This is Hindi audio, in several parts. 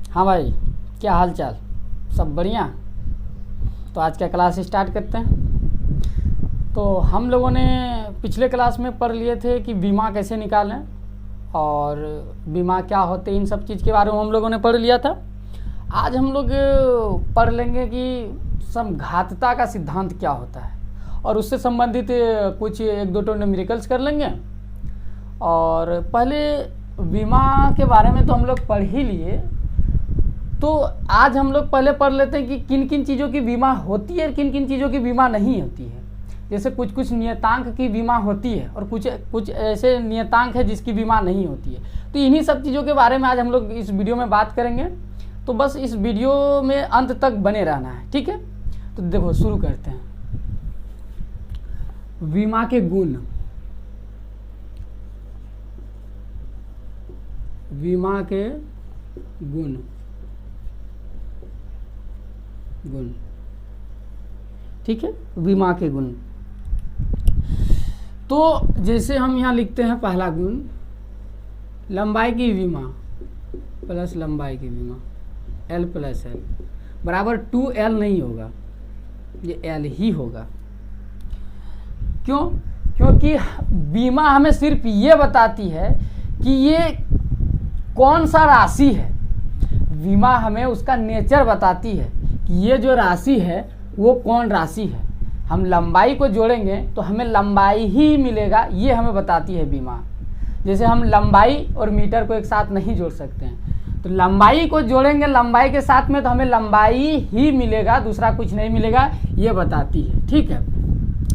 हाँ भाई, क्या हाल चाल? सब बढ़िया। तो आज का क्लास स्टार्ट करते हैं। तो हम लोगों ने पिछले क्लास में पढ़ लिए थे कि बीमा कैसे निकालें और बीमा क्या होते हैं, इन सब चीज़ के बारे में हम लोगों ने पढ़ लिया था। आज हम लोग पढ़ लेंगे कि समघातता का सिद्धांत क्या होता है और उससे संबंधित कुछ एक दो न्यूमेरिकल्स कर लेंगे। और पहले बीमा के बारे में तो हम लोग पढ़ ही लिए, तो आज हम लोग पहले पढ़ लेते हैं कि किन किन चीज़ों की बीमा होती है और किन किन चीज़ों की बीमा नहीं होती है। जैसे कुछ कुछ नियतांक की बीमा होती है और कुछ ऐसे नियतांक है जिसकी बीमा नहीं होती है। तो इन्हीं सब चीज़ों के बारे में आज हम लोग इस वीडियो में बात करेंगे। तो बस इस वीडियो में अंत तक बने रहना है, ठीक है। तो देखो शुरू करते हैं। बीमा के गुण। बीमा के गुण ठीक है, बीमा के गुण। तो जैसे हम यहाँ लिखते हैं पहला गुण, लंबाई की बीमा प्लस लंबाई की बीमा L प्लस L बराबर 2L नहीं होगा, ये L ही होगा। क्यों? क्योंकि बीमा हमें सिर्फ ये बताती है कि ये कौन सा राशि है। बीमा हमें उसका नेचर बताती है कि ये जो राशि है वो कौन राशि है। हम लंबाई को जोड़ेंगे तो हमें लंबाई ही मिलेगा, ये हमें बताती है बीमा। जैसे हम लंबाई और मीटर को एक साथ नहीं जोड़ सकते हैं, तो लंबाई को जोड़ेंगे लंबाई के साथ में तो हमें लंबाई ही मिलेगा, दूसरा कुछ नहीं मिलेगा, ये बताती है। ठीक है,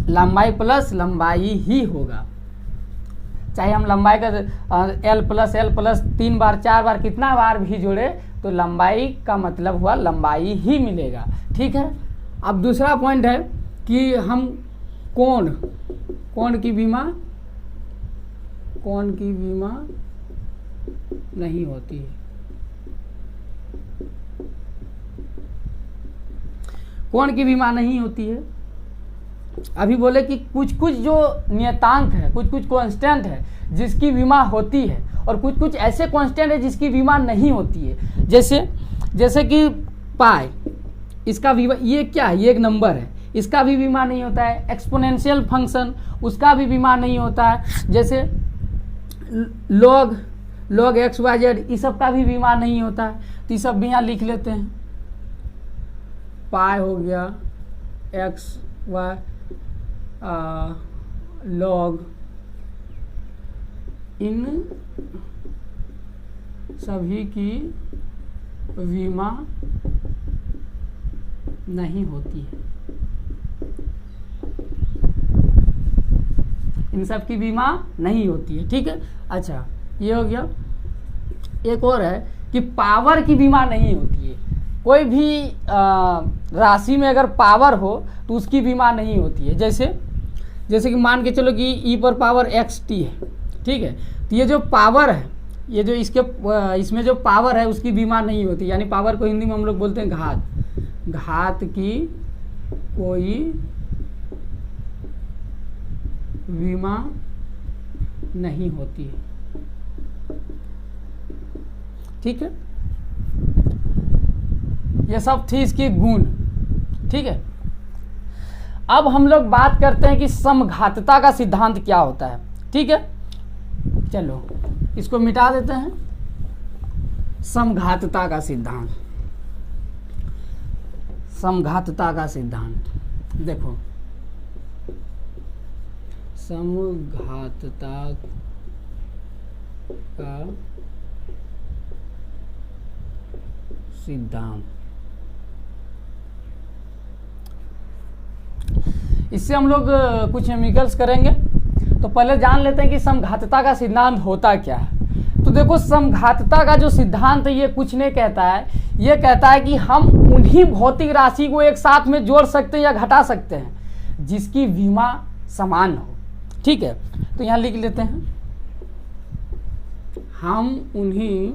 लंबाई प्लस लंबाई ही होगा। चाहे हम लंबाई का L प्लस 3 बार 4 बार कितना बार भी जोड़े तो लंबाई का मतलब हुआ लंबाई ही मिलेगा। ठीक है। अब दूसरा पॉइंट है कि हम कोण की बीमा नहीं होती है। कोण की बीमा नहीं होती है। अभी बोले कि कुछ कुछ जो नियतांक है, कुछ कुछ कांस्टेंट है जिसकी बीमा होती है और कुछ कुछ ऐसे कांस्टेंट है जिसकी बीमा नहीं होती है। जैसे कि पाई, इसका बीमा, ये क्या है? ये एक नंबर है, इसका भी बीमा नहीं होता है। एक्सपोनेंशियल फंक्शन, उसका भी बीमा नहीं होता है। जैसे log x y z, इस सब का भी बीमा नहीं होता है। तो ये सब भी यहाँ लिख लेते हैं। पाई हो गया, x y log, इन सभी की बीमा नहीं होती है। इन सब की बीमा नहीं होती है। ठीक है। अच्छा, ये हो गया। एक और है कि पावर की बीमा नहीं होती है। कोई भी राशि में अगर पावर हो तो उसकी बीमा नहीं होती है। जैसे कि मान के चलो कि e पर पावर xt है। ठीक है, तो ये जो पावर है, ये जो इसमें जो पावर है उसकी बीमा नहीं होती। यानी पावर को हिंदी में हम लोग बोलते हैं घात की कोई बीमा नहीं होती है। ठीक है, ये सब थी इसकी गुण। ठीक है, अब हम लोग बात करते हैं कि समघातता का सिद्धांत क्या होता है। ठीक है, चलो इसको मिटा देते हैं। समघातता का सिद्धांत, समघातता का सिद्धांत देखो। समघातता का सिद्धांत, इससे हम लोग कुछ न्यूमेरिकल्स करेंगे। तो पहले जान लेते हैं कि समघातता का सिद्धांत होता क्या है। तो देखो, समघातता का जो सिद्धांत है ये कुछ नहीं कहता है, ये कहता है कि हम उन्हीं भौतिक राशि को एक साथ में जोड़ सकते हैं या घटा सकते हैं जिसकी बीमा समान हो। ठीक है, तो यहाँ लिख लेते हैं, हम उन्हीं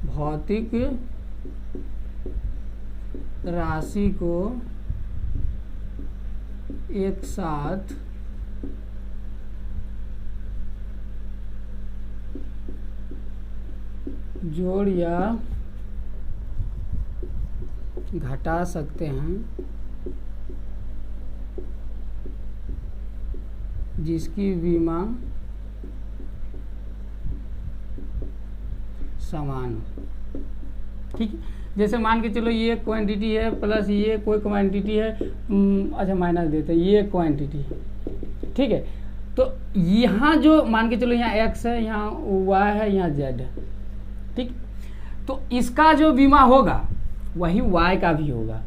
भौतिक राशि को एक साथ जोड़ या घटा सकते हैं जिसकी विमा समान हो। ठीक है, जैसे मान के चलो ये क्वांटिटी है प्लस ये कोई क्वांटिटी है, अच्छा माइनस देते हैं, ये क्वांटिटी है। ठीक है, तो यहाँ जो मान के चलो यहाँ x है, यहाँ y है, यहाँ z है। ठीक, तो इसका जो बीमा होगा वही y का भी होगा,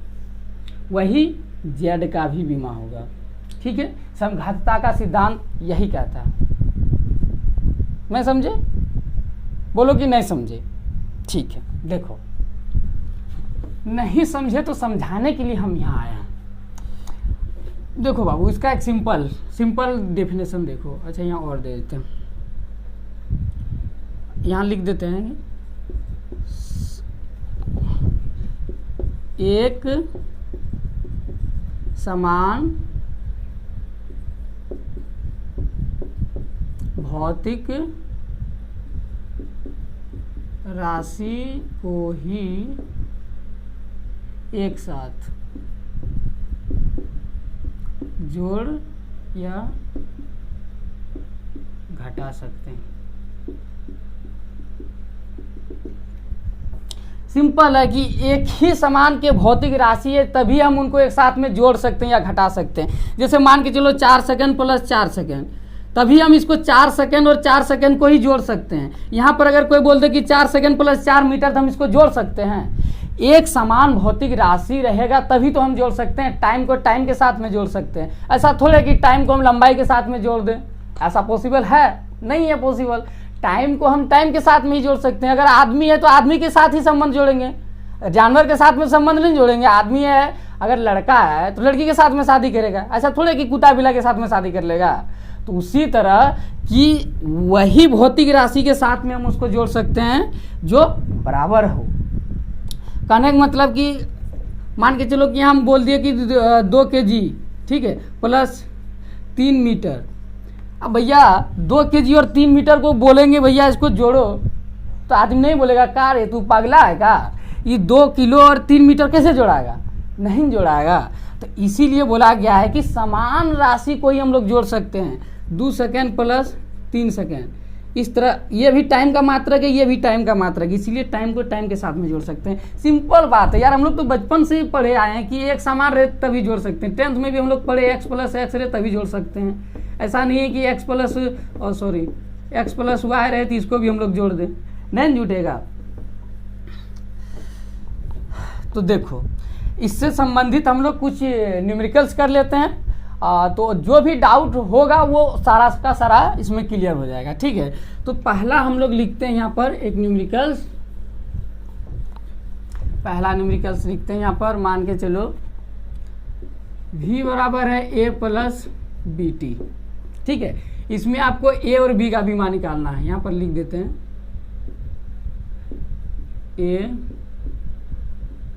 वही z का भी बीमा होगा। ठीक है, समघातता का सिद्धांत यही कहता है। मैं समझे? बोलो कि नहीं समझे? ठीक है, देखो नहीं समझे तो समझाने के लिए हम यहाँ आए हैं। देखो बाबू, इसका एक सिंपल डेफिनेशन देखो। अच्छा यहाँ और दे देते हैं, यहाँ लिख देते हैं एक समान भौतिक राशि को ही एक साथ जोड़ या घटा सकते हैं। सिंपल है कि एक ही समान के भौतिक राशि है तभी हम उनको एक साथ में जोड़ सकते हैं या घटा सकते हैं। जैसे मान के चलो 4 सेकंड प्लस 4 सेकंड, तभी हम इसको 4 सेकंड और 4 सेकंड को ही जोड़ सकते हैं। यहाँ पर अगर कोई बोल दे कि 4 सेकंड प्लस 4 मीटर, तो हम इसको जोड़ सकते हैं। एक समान भौतिक राशि रहेगा तभी तो हम जोड़ सकते हैं। टाइम को टाइम के साथ में जोड़ सकते हैं। ऐसा थोड़ा कि टाइम को हम लंबाई के साथ में जोड़ दें, ऐसा पॉसिबल है? नहीं है पॉसिबल। टाइम को हम टाइम के साथ में ही जोड़ सकते हैं। अगर आदमी है तो आदमी के साथ ही संबंध जोड़ेंगे, जानवर के साथ में संबंध नहीं जोड़ेंगे। आदमी है, अगर लड़का है तो लड़की के साथ में शादी करेगा, ऐसा थोड़े कि कुत्ता बिल्ला के साथ में शादी कर लेगा। तो उसी तरह कि वही भौतिक राशि के साथ में हम उसको जोड़ सकते हैं जो बराबर हो। कहने का मतलब कि मान के चलो कि हम बोल दिए कि 2 kg, ठीक है, प्लस 3 मीटर। अब भैया 2 kg और 3 मीटर को बोलेंगे भैया इसको जोड़ो, तो आदमी नहीं बोलेगा का रे तू पागला है का, ये 2 किलो और 3 मीटर कैसे जोड़ाएगा? नहीं जोड़ाएगा। तो इसीलिए बोला गया है कि समान राशि को ही हम लोग जोड़ सकते हैं। 2 सेकेंड प्लस 3 सेकेंड, इस तरह ये भी टाइम का मात्रक है, ये भी टाइम का मात्रक, इसीलिए टाइम को टाइम के साथ में जोड़ सकते हैं। सिंपल बात है यार, हम लोग तो बचपन से ही पढ़े आए हैं कि एक समान रहे तभी जोड़ सकते हैं। 10th में भी हम लोग पढ़े x प्लस एक्स रहे तभी जोड़ सकते हैं। ऐसा नहीं है कि x प्लस वाई रहे तो इसको भी हम लोग जोड़ दें, नहीं जुटेगा। तो देखो इससे संबंधित हम लोग कुछ न्यूमेरिकल्स कर लेते हैं, तो जो भी डाउट होगा वो सारा का सारा इसमें क्लियर हो जाएगा। ठीक है, तो पहला हम लोग लिखते हैं यहाँ पर एक न्यूमेरिकल्स, पहला न्यूमेरिकल्स लिखते हैं यहाँ पर। मान के चलो v बराबर है a प्लस बी टी। ठीक है, इसमें आपको a और b का भी मान निकालना है। यहाँ पर लिख देते हैं a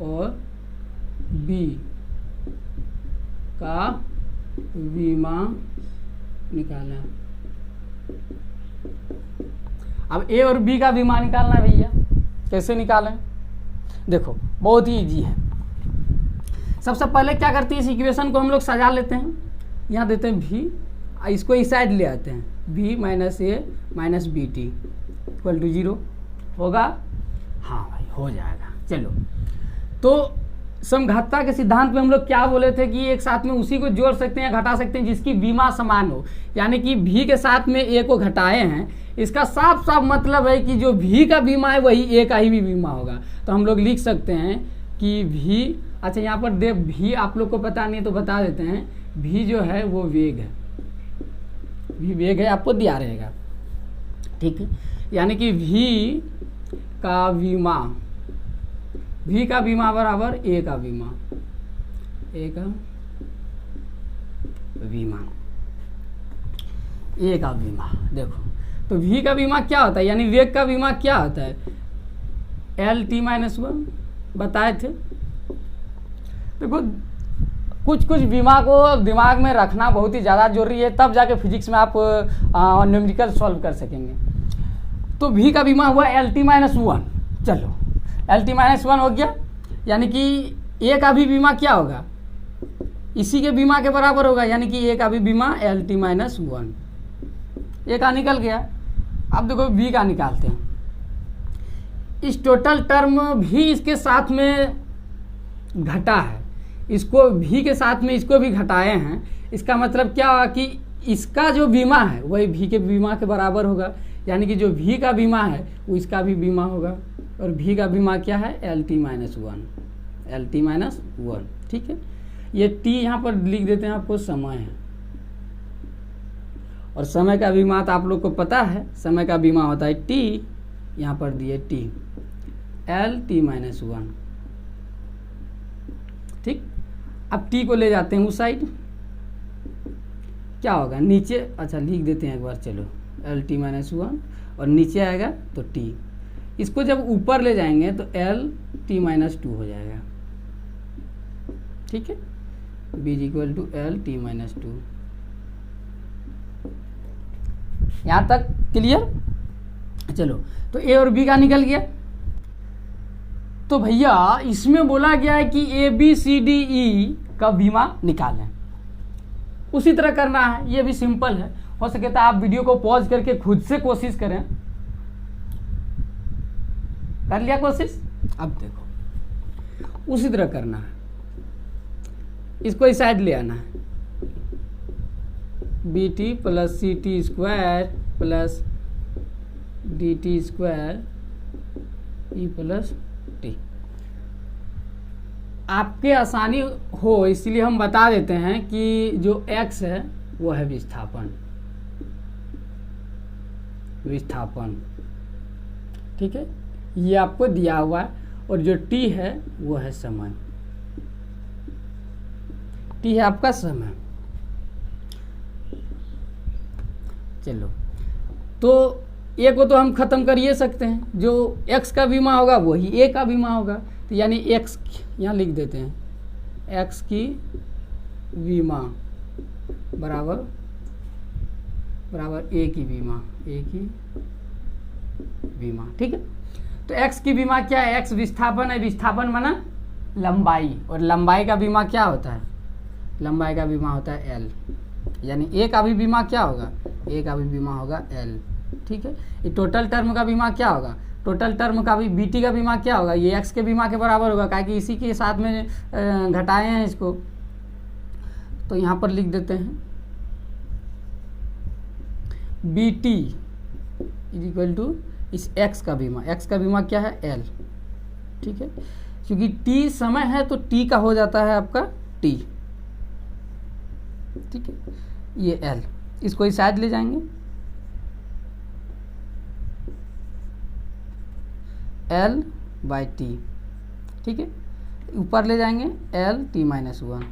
और b का बीमा निकालना। अब ए और बी का बीमा निकालना है भैया, कैसे निकालें? देखो बहुत ही इजी है। सबसे पहले क्या करते हैं, इस इक्वेशन को हम लोग सजा लेते हैं। यहाँ देते हैं भी, इसको इस साइड ले आते हैं, भी minus A minus B T equal to 0 होगा। हाँ भाई हो जाएगा। चलो, तो समघातता के सिद्धांत में हम लोग क्या बोले थे कि एक साथ में उसी को जोड़ सकते हैं या घटा सकते हैं जिसकी बीमा समान हो। यानी कि भी के साथ में ए को घटाए हैं, इसका साफ साफ मतलब है कि जो भी का बीमा है वही ए का ही भी बीमा होगा। तो हम लोग लिख सकते हैं कि भी, अच्छा यहाँ पर दे भी आप लोग को पता नहीं तो बता देते हैं, भी जो है वो वेग है, भी वेग है, आपको दिया रहेगा। ठीक है, यानी कि भी का बीमा, भी का बीमा बराबर ए का बीमा, ए का बीमा, ए का बीमा। देखो तो भी का बीमा क्या होता है, यानी वेग का बीमा क्या होता है, LT-1 बताए थे। देखो कुछ बीमा को दिमाग में रखना बहुत ही ज़्यादा जरूरी है, तब जाके फिजिक्स में आप न्यूमेरिकल सॉल्व कर सकेंगे। तो v का बीमा हुआ LT-1। चलो LT-1 हो गया, यानी कि a का भी बीमा क्या होगा, इसी के बीमा के बराबर होगा, यानी कि a का भी बीमा LT-1। a का निकल गया। अब देखो v का निकालते हैं। इस टोटल टर्म भी इसके साथ में घटा है, इसको v के साथ में इसको भी घटाए हैं। इसका मतलब क्या हुआ कि इसका जो बीमा है वही v के बीमा के बराबर होगा, यानी कि जो v का बीमा है वो इसका भी बीमा होगा, और v का बीमा क्या है LT-1। ठीक है, ये t यहाँ पर लिख देते हैं, आपको समय है, और समय का बीमा तो आप लोग को पता है, समय का बीमा होता है t, यहाँ पर दिए t LT-1। ठीक, अब t को ले जाते हैं उस साइड, क्या होगा नीचे, अच्छा लिख देते हैं एक बार, चलो LT-1 और नीचे आएगा तो t, इसको जब ऊपर ले जाएंगे तो LT-2 हो जाएगा। ठीक है, b = LT-2। यहाँ तक क्लियर। चलो तो a और b का निकल गया। तो भैया इसमें बोला गया है कि ABCDE का बीमा निकालें, उसी तरह करना है, ये भी सिंपल है। हो सके तो आप वीडियो को पॉज करके खुद से कोशिश करें। कर लिया कोशिश? अब देखो उसी तरह करना है, इसको इस साइड ले आना है, BT + CT² + DT² E + T। आपके आसानी हो इसलिए हम बता देते हैं कि जो x है वो है विस्थापन। ठीक है, ये आपको दिया हुआ है, और जो t है वो है समय, t है आपका समय। चलो तो a को तो हम खत्म कर ये सकते हैं, जो x का बीमा होगा वही a का बीमा होगा, तो यानी x यहाँ लिख देते हैं, x की बीमा बराबर a की बीमा। ठीक है, तो x की बीमा क्या है, x विस्थापन है, विस्थापन माना लंबाई, और लंबाई का बीमा क्या होता है, लंबाई का बीमा होता है l, यानी a का भी बीमा क्या होगा, a का भी बीमा होगा l। ठीक है, ये टोटल टर्म का बीमा क्या होगा, टोटल टर्म का भी BT का बीमा क्या होगा, ये x के बीमा के बराबर होगा, काहे कि इसी के साथ में घटाए हैं इसको, तो यहाँ पर लिख देते हैं BT = इस x का बीमा क्या है l। ठीक है, क्योंकि t समय है तो t का हो जाता है आपका t। ठीक है, ये l, इसको इस साइड ले जाएंगे, L/T। ठीक है, ऊपर ले जाएंगे LT-1।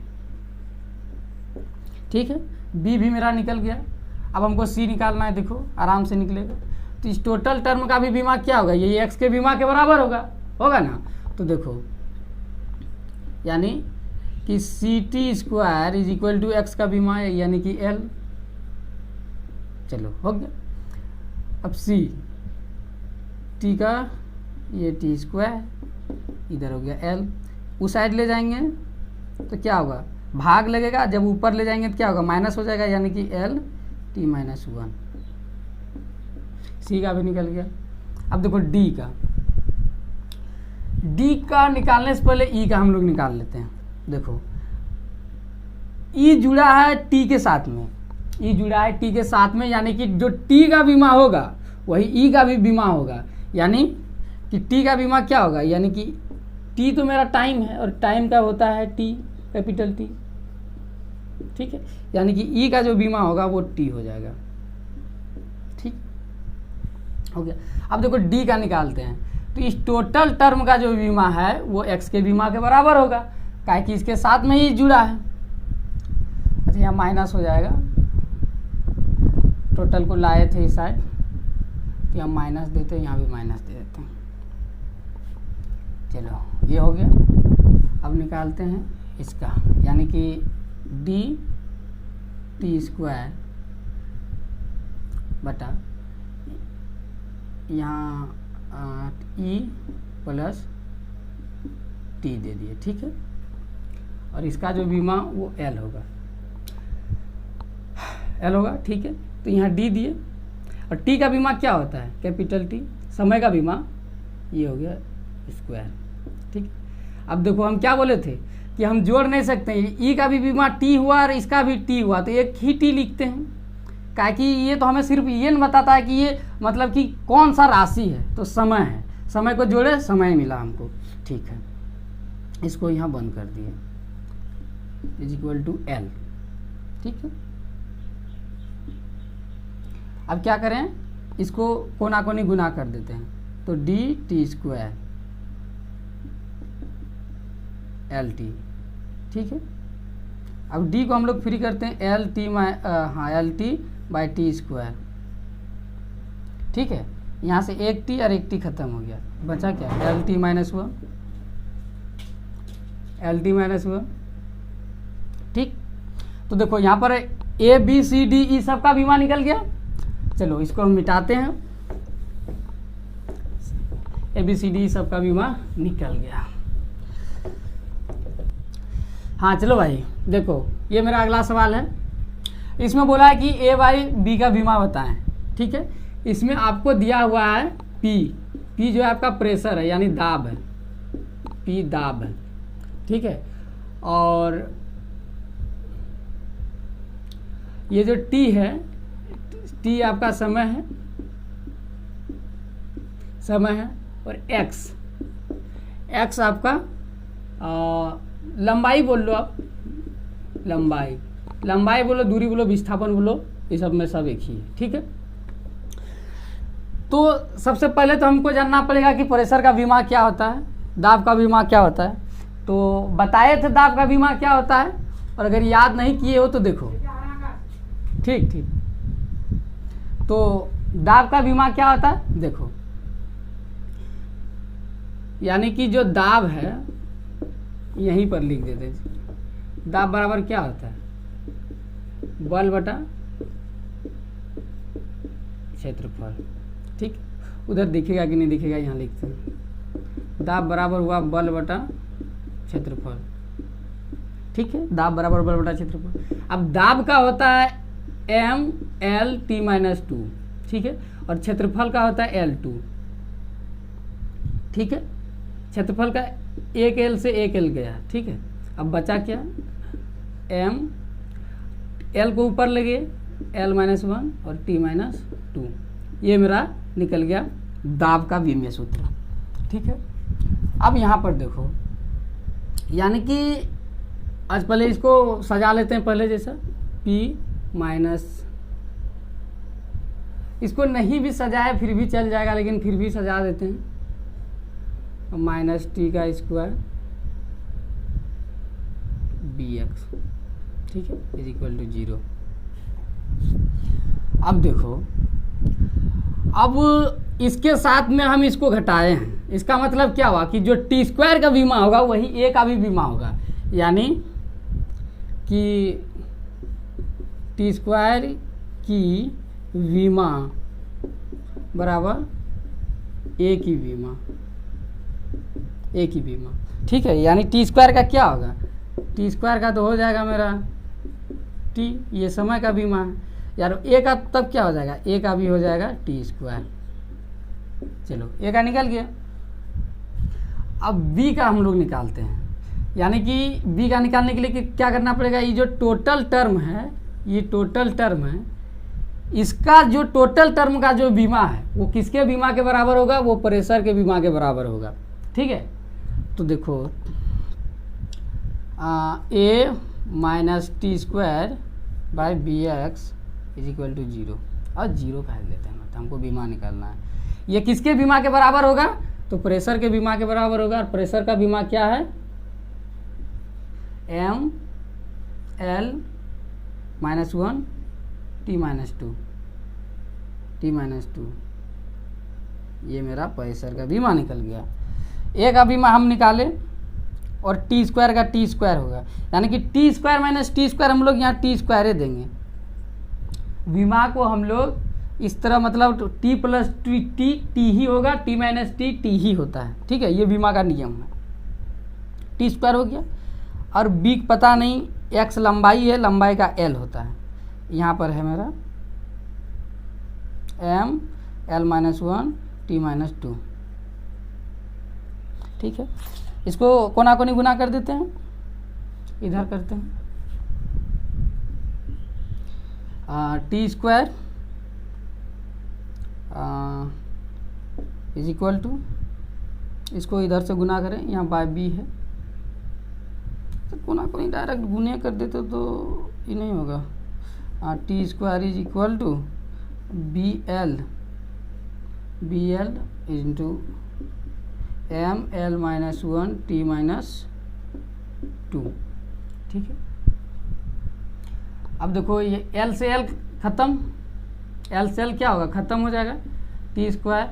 ठीक है, B भी मेरा निकल गया। अब हमको C निकालना है, देखो आराम से निकलेगा। तो इस टोटल टर्म का भी बीमा क्या होगा, ये x के बीमा के बराबर होगा ना। तो देखो यानी कि CT² = x का बीमा है, यानी कि L। चलो हो गया। अब C, T का ये T² इधर हो गया L, उस साइड ले जाएंगे तो क्या होगा, भाग लगेगा, जब ऊपर ले जाएंगे तो क्या होगा, माइनस हो जाएगा, यानी कि LT-1। C का भी निकल गया। अब देखो D का निकालने से पहले E का हम लोग निकाल लेते हैं। देखो E जुड़ा है T के साथ में, यानी कि जो T का बीमा होगा वही E का भी बीमा होगा, यानी कि T का बीमा क्या होगा, यानी कि T तो मेरा टाइम है, और टाइम का होता है T, कैपिटल T। ठीक है, यानी कि E का जो बीमा होगा वो T हो जाएगा। ठीक हो गया। अब देखो D का निकालते हैं, तो इस टोटल टर्म का जो बीमा है वो x के बीमा के बराबर होगा, काहे कि इसके साथ में ही जुड़ा है। अच्छा, यहाँ माइनस हो जाएगा, टोटल को लाए थे इस साइड, तो यहाँ माइनस देते हैं, यहाँ भी माइनस दे देते हैं। चलो ये हो गया। अब निकालते हैं इसका, यानी कि DT² बटा यहाँ ई प्लस टी दे दिए, ठीक है। और इसका जो बीमा वो एल होगा, एल होगा, ठीक है। तो यहाँ डी दिए, और टी का बीमा क्या होता है, कैपिटल टी। समय का बीमा ये हो गया स्क्वायर, ठीक। अब देखो हम क्या बोले थे कि हम जोड़ नहीं सकते, ई का भी बीमा टी हुआ और इसका भी टी हुआ, तो एक ही टी लिखते हैं, क्या कि ये तो हमें सिर्फ ये नहीं बताता है कि ये मतलब कि कौन सा राशि है, तो समय है, समय को जोड़े समय मिला हमको, ठीक है। इसको यहाँ बंद कर दिए, इज इक्वल टू एल, ठीक है। अब क्या करें, इसको कोना कोनी गुना कर देते हैं, तो D T square L T, ठीक है। अब डी को हम लोग फ्री करते हैं, L T L T by T square, ठीक है। यहाँ से एक टी और एक टी खत्म हो गया, बचा क्या, L T minus one, L T minus one, ठीक। तो देखो यहाँ पर A B C D E सब का बीमा निकल गया। चलो इसको हम मिटाते हैं, ए बी सी डी सब का बीमा निकल गया। हाँ चलो भाई देखो, ये मेरा अगला सवाल है। इसमें बोला है कि ए बाई बी का बीमा बताएं, ठीक है। इसमें आपको दिया हुआ है पी, पी जो है आपका प्रेशर है, यानी दाब है, पी दाब है, ठीक है। और ये जो टी है, टी आपका समय है, समय है। और एक्स, एक्स आपका लंबाई बोल लो आप, लंबाई, लंबाई बोलो, दूरी बोलो, विस्थापन बोलो, ये सब में सब एक ही है, ठीक है। तो सबसे पहले तो हमको जानना पड़ेगा कि प्रेशर का बीमा क्या होता है, दाब का बीमा क्या होता है। तो बताए थे दाब का बीमा क्या होता है, और अगर याद नहीं किए हो तो देखो, ठीक ठीक। तो दाब का बीमा क्या होता है, देखो, यानी कि जो दाब है यहीं पर लिख देते हैं, दाब बराबर क्या होता है, बल बटा क्षेत्रफल, ठीक। उधर दिखेगा कि नहीं दिखेगा, यहाँ लिखते हैं, दाब बराबर हुआ बल बटा क्षेत्रफल, ठीक है। दाब बराबर बल बटा क्षेत्रफल। अब दाब का होता है M L T minus two, ठीक है। और क्षेत्रफल का होता है एल टू, ठीक है। क्षेत्रफल का एक एल से एक एल गया, ठीक है। अब बचा क्या, एम, एल को ऊपर लगे, एल माइनस वन और टी माइनस टू, ये मेरा निकल गया दाब का विमीय सूत्र, ठीक है। अब यहाँ पर देखो, यानी कि आज पहले इसको सजा लेते हैं पहले जैसा, P माइनस, इसको नहीं भी सजाए फिर भी चल जाएगा, लेकिन फिर भी सजा देते हैं, माइनस टी का स्क्वायर बी एक्स, ठीक है, इज इक्वल टू 0। अब देखो, अब इसके साथ में हम इसको घटाए हैं, इसका मतलब क्या हुआ कि जो टी स्क्वायर का बीमा होगा वही ए का भी बीमा होगा, यानी कि टी स्क्वायर की बीमा बराबर ए की बीमा, ए की बीमा, ठीक है। यानी टी स्क्वायर का क्या होगा, टी स्क्वायर का तो हो जाएगा मेरा टी, ये समय का बीमा है यार, ए का तब क्या हो जाएगा, ए का भी हो जाएगा टी स्क्वायर। चलो ए का निकल गया। अब बी का हम लोग निकालते हैं, यानी कि बी का निकालने के लिए क्या करना पड़ेगा, ये जो टोटल टर्म है, ये टोटल टर्म है, इसका जो टोटल टर्म का जो बीमा है वो किसके बीमा के बराबर होगा, वो प्रेशर के बीमा के बराबर होगा, ठीक है। तो देखो A minus T square by B X is equal to 0, और 0 कह लेते हैं, मतलब हमको बीमा निकालना है। ये किसके बीमा के बराबर होगा, तो प्रेशर के बीमा के बराबर होगा। और प्रेशर का बीमा क्या है, M L minus one T minus two, T minus two, ये मेरा प्रेशर का बीमा निकल गया। ए का बीमा हम निकाले, और टी स्क्वायर का टी स्क्वायर होगा, यानी कि T square minus T square, हम लोग यहाँ टी स्क्वायर देंगे, बीमा को हम लोग इस तरह मतलब टी प्लस टी टी ही होगा, टी माइनस टी टी ही होता है, ठीक है, ये बीमा का नियम है। टी स्क्वायर हो गया, और बी पता नहीं, एक्स लंबाई है, लंबाई का एल होता है, यहाँ पर है मेरा M L minus one T minus two, ठीक है। इसको कोना कोनी गुना कर देते हैं, इधर करते हैं, T square is equal to, इसको इधर से गुना करें, यहाँ बाय बी है, तो कोना कोनी डायरेक्ट गुने कर देते तो ये नहीं होगा। T square is equal to B L into M L minus one T minus two, ठीक है। अब देखो ये एल से एल ख़त्म, एल से एल क्या होगा, ख़त्म हो जाएगा, टी स्क्वायर,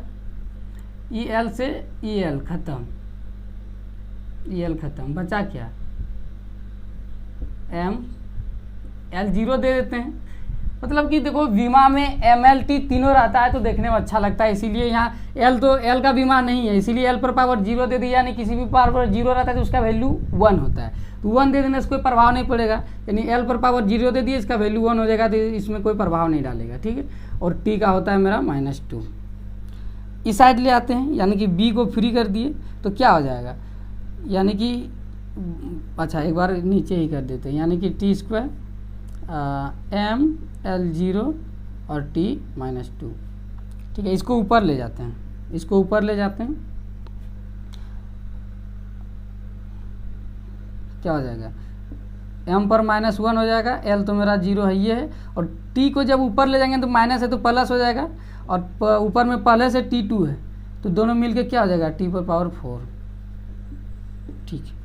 ई एल से ई एल ख़त्म, ई एल ख़त्म, बचा क्या, एम एल जीरो दे देते हैं। मतलब कि देखो बीमा में एम एल टी तीनों रहता है तो देखने में अच्छा लगता है, इसीलिए यहाँ एल तो एल का बीमा नहीं है, इसीलिए एल पर पावर जीरो दे दिया, यानी किसी भी पावर पर जीरो रहता है तो उसका वैल्यू वन होता है, तो वन दे देने से कोई प्रभाव नहीं पड़ेगा, यानी एल पर पावर जीरो दे दिए, इसका वैल्यू वन हो जाएगा, तो इसमें कोई प्रभाव नहीं डालेगा, ठीक है। और टी का होता है मेरा माइनस टू। इस साइड ले आते हैं, यानी कि बी को फ्री कर दिए तो क्या हो जाएगा, यानी कि अच्छा एक बार नीचे ही कर देते हैं, यानी कि T square M L zero और टी माइनस टू, ठीक है। इसको ऊपर ले जाते हैं, इसको ऊपर ले जाते हैं, क्या हो जाएगा, एम पर माइनस वन हो जाएगा, एल तो मेरा जीरो है ये है, और टी को जब ऊपर ले जाएंगे तो माइनस है तो प्लस हो जाएगा, और ऊपर में पहले से टी टू है तो दोनों मिलके क्या हो जाएगा, टी पर पावर फोर, ठीक है।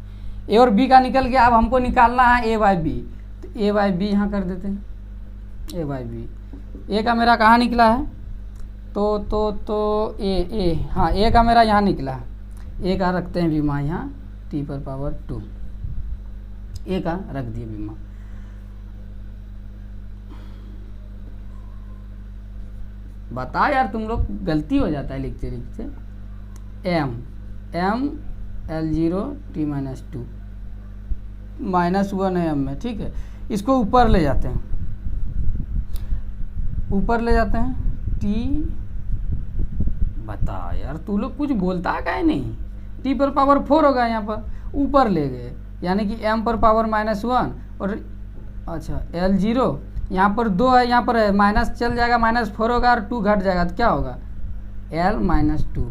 ए और बी का निकल गया, अब हमको निकालना है ए बाई बी, तो ए बाई बी यहाँ कर देते हैं, ए बाई बी, ए का मेरा कहाँ निकला है, तो ए हाँ ए का मेरा यहाँ निकला, ए का रखते हैं बीमा यहाँ टी पर पावर टू, ए का रख दिए बीमा। बता यार तुम लोग, गलती हो जाता है लिखते लिखते। M L zero T minus two, minus one है एम में, ठीक है। इसको ऊपर ले जाते हैं, ऊपर ले जाते हैं, टी, बता यार तू लोग कुछ बोलता है क्या नहीं, टी पर पावर फोर होगा, यहाँ पर ऊपर ले गए, यानी कि एम पर पावर माइनस वन, और अच्छा एल जीरो, यहाँ पर दो है, यहाँ पर है माइनस चल जाएगा, माइनस फोर होगा और टू घट जाएगा, तो क्या होगा, एल माइनस टू,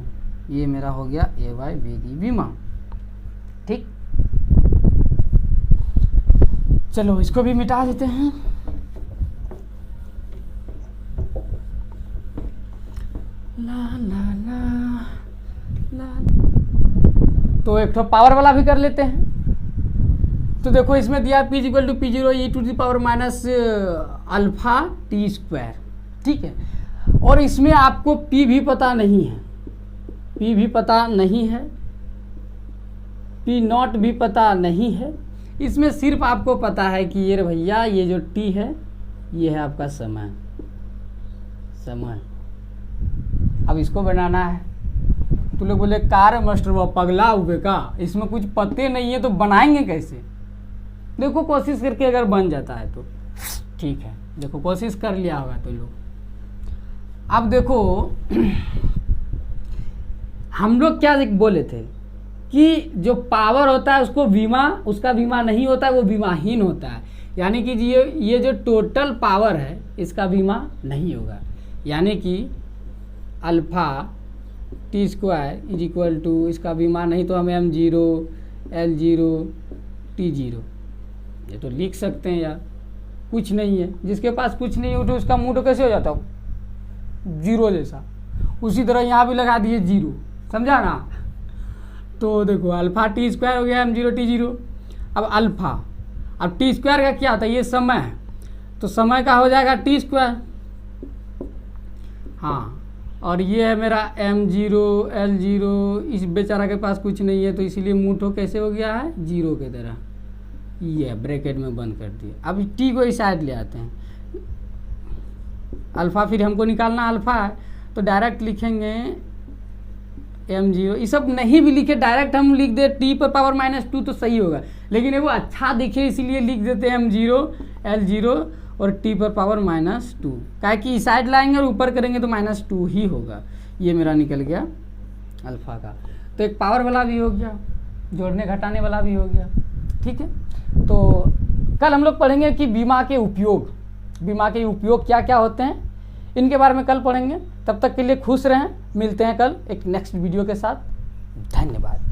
ये मेरा हो गया ए बाई बी की बीमा, ठीक। चलो इसको भी मिटा देते हैं, ला ला ला ला, तो एक तो पावर वाला भी कर लेते हैं। तो देखो इसमें दिया P equal to P zero e to the power minus alpha T square, ठीक है। और इसमें आपको पी भी पता नहीं है, पी भी पता नहीं है, पी नॉट भी पता नहीं है, इसमें सिर्फ आपको पता है कि ये भैया ये जो टी है ये है आपका समय, समय। अब इसको बनाना है, तो लोग बोले कार मास्टर वो पगला हुए का, इसमें कुछ पते नहीं है तो बनाएंगे कैसे। देखो कोशिश करके अगर बन जाता है तो ठीक है, देखो कोशिश कर लिया होगा तो लोग। अब देखो हम लोग क्या बोले थे कि जो पावर होता है उसको बीमा, उसका बीमा नहीं होता है, वो बीमाहीन होता है। यानी कि ये जो टोटल पावर है इसका बीमा नहीं होगा, यानी कि alpha T square is equal to, इसका बीमा नहीं तो हम M zero L zero T zero, ये तो लिख सकते हैं यार। कुछ नहीं है, जिसके पास कुछ नहीं है तो उसका मुंह तो कैसे हो जाता हो, जीरो जैसा। उसी तरह यहाँ भी लगा दिए जीरो, समझा ना। तो देखो अल्फा टी स्क्वायर हो गया एम जीरो टी जीरो। अब अल्फा, अब टी स्क्वायर का क्या होता है, ये समय है तो समय का हो जाएगा टी स्क्वायर, हाँ। और ये है मेरा एम जीरो एल जीरो, इस बेचारा के पास कुछ नहीं है तो इसीलिए मुंह कैसे हो गया है, जीरो की तरह, ये ब्रैकेट में बंद कर दिए। अब टी को इस साइड ले आते हैं, अल्फ़ा फिर हमको निकालना अल्फ़ा है, तो डायरेक्ट लिखेंगे m0। ये सब नहीं भी लिखे, डायरेक्ट हम लिख दे t⁻⁻2 तो सही होगा, लेकिन वो अच्छा दिखे इसीलिए लिख देते हैं m0 L0 और t⁻⁻2। क्या कि साइड लाएंगे और ऊपर करेंगे तो -2 ही होगा। ये मेरा निकल गया अल्फ़ा का। तो एक पावर वाला भी हो गया, जोड़ने घटाने वाला भी हो गया। ठीक है, तो कल हम लोग पढ़ेंगे कि बीमा के उपयोग क्या क्या होते हैं, इनके बारे में कल पढ़ेंगे। तब तक के लिए खुश रहें, मिलते हैं कल एक नेक्स्ट वीडियो के साथ। धन्यवाद।